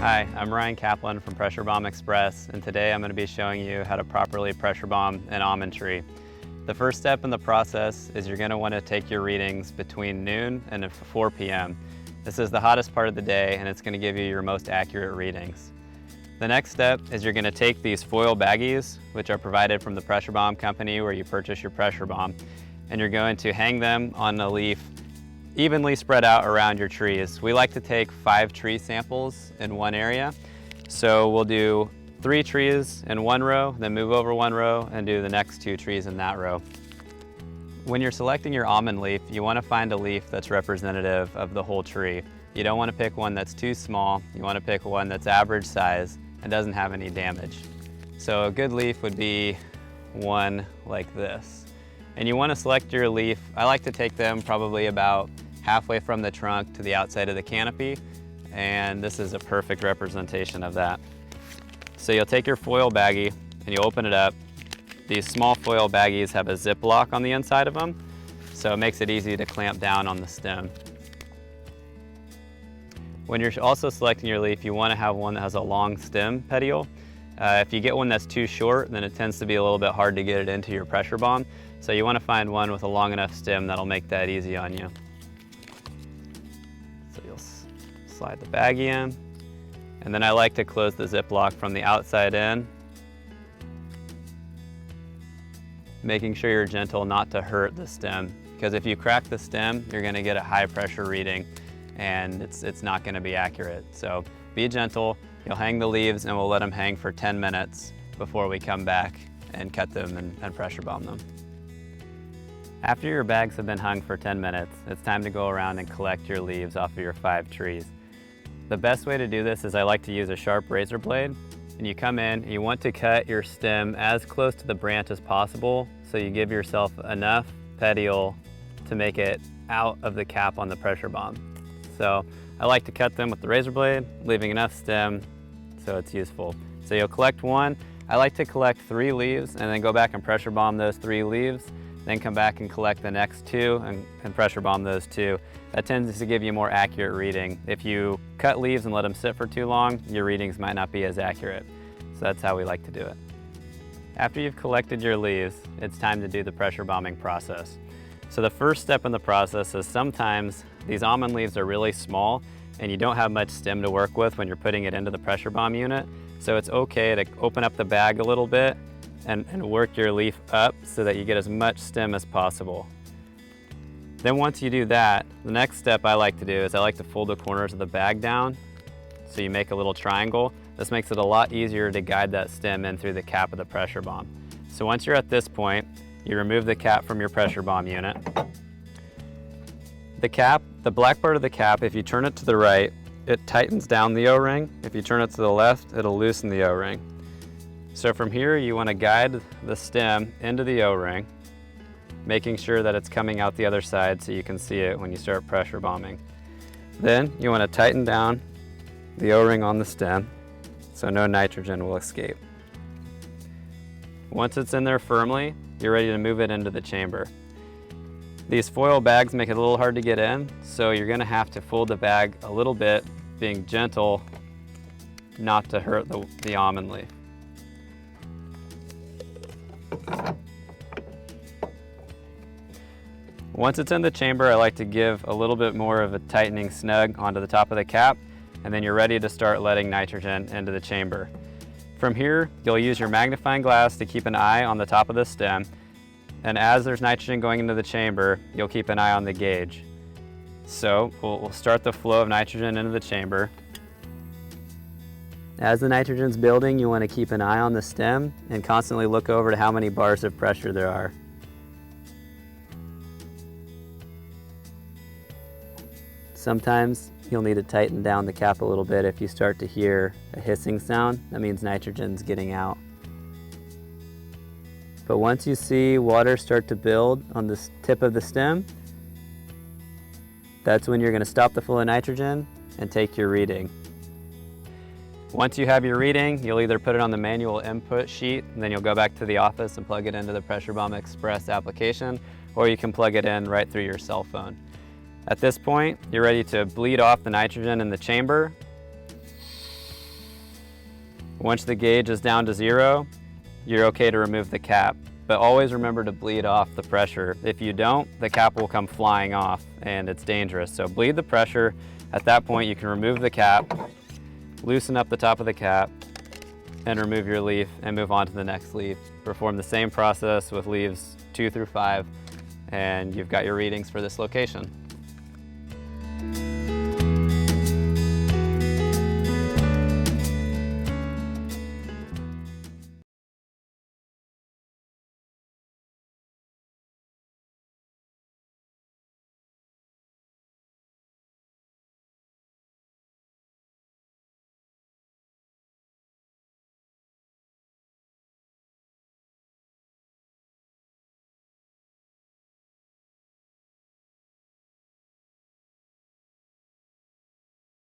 Hi, I'm Ryan Kaplan from Pressure Bomb Express, and today I'm going to be showing you how to properly pressure bomb an almond tree. The first step in the process is you're going to want to take your readings between noon and 4 p.m. This is the hottest part of the day, and it's going to give you your most accurate readings. The next step is you're going to take these foil baggies, which are provided from the pressure bomb company where you purchase your pressure bomb, and you're going to hang them on a leaf evenly spread out around your trees. We like to take 5 tree samples in one area. So we'll do 3 trees in one row, then move over one row and do the next 2 trees in that row. When you're selecting your almond leaf, you want to find a leaf that's representative of the whole tree. You don't want to pick one that's too small. You want to pick one that's average size and doesn't have any damage. So a good leaf would be one like this. And you want to select your leaf. I like to take them probably about halfway from the trunk to the outside of the canopy, and this is a perfect representation of that. So you'll take your foil baggie and you open it up. These small foil baggies have a zip lock on the inside of them, so it makes it easy to clamp down on the stem. When you're also selecting your leaf, you want to have one that has a long stem petiole. If you get one that's too short, then it tends to be a little bit hard to get it into your pressure bomb. So you want to find one with a long enough stem that'll make that easy on you. So you'll slide the baggie in, and then I like to close the Ziploc from the outside in, making sure you're gentle not to hurt the stem, because if you crack the stem, you're going to get a high pressure reading and it's not going to be accurate. So be gentle. You'll hang the leaves and we'll let them hang for 10 minutes before we come back and cut them and pressure bomb them. After your bags have been hung for 10 minutes, it's time to go around and collect your leaves off of your 5 trees. The best way to do this is I like to use a sharp razor blade, and you come in and you want to cut your stem as close to the branch as possible so you give yourself enough petiole to make it out of the cap on the pressure bomb. So I like to cut them with the razor blade, leaving enough stem so it's useful. So you'll collect one. I like to collect 3 leaves and then go back and pressure bomb those 3 leaves, then come back and collect the next 2 and pressure bomb those 2. That tends to give you a more accurate reading. If you cut leaves and let them sit for too long, your readings might not be as accurate. So that's how we like to do it. After you've collected your leaves, it's time to do the pressure bombing process. So the first step in the process is sometimes these almond leaves are really small and you don't have much stem to work with when you're putting it into the pressure bomb unit. So it's okay to open up the bag a little bit and work your leaf up so that you get as much stem as possible. Then once you do that, the next step I like to do is I like to fold the corners of the bag down so you make a little triangle. This makes it a lot easier to guide that stem in through the cap of the pressure bomb. So once you're at this point, you remove the cap from your pressure bomb unit. The cap, the black part of the cap, if you turn it to the right, it tightens down the O-ring. If you turn it to the left, it'll loosen the O-ring. So from here, you want to guide the stem into the O-ring, making sure that it's coming out the other side so you can see it when you start pressure bombing. Then you want to tighten down the O-ring on the stem so no nitrogen will escape. Once it's in there firmly, you're ready to move it into the chamber. These foil bags make it a little hard to get in, so you're going to have to fold the bag a little bit, being gentle not to hurt the almond leaf. Once it's in the chamber, I like to give a little bit more of a tightening snug onto the top of the cap, and then you're ready to start letting nitrogen into the chamber. From here, you'll use your magnifying glass to keep an eye on the top of the stem, and as there's nitrogen going into the chamber, you'll keep an eye on the gauge. So we'll start the flow of nitrogen into the chamber. As the nitrogen's building, you want to keep an eye on the stem and constantly look over to how many bars of pressure there are. Sometimes you'll need to tighten down the cap a little bit if you start to hear a hissing sound. That means nitrogen's getting out. But once you see water start to build on the tip of the stem, that's when you're going to stop the flow of nitrogen and take your reading. Once you have your reading, you'll either put it on the manual input sheet, and then you'll go back to the office and plug it into the Pressure Bomb Express application, or you can plug it in right through your cell phone. At this point, you're ready to bleed off the nitrogen in the chamber. Once the gauge is down to 0, you're okay to remove the cap. But always remember to bleed off the pressure. If you don't, the cap will come flying off and it's dangerous. So bleed the pressure. At that point, you can remove the cap, loosen up the top of the cap, and remove your leaf and move on to the next leaf. Perform the same process with leaves 2 through 5, and you've got your readings for this location.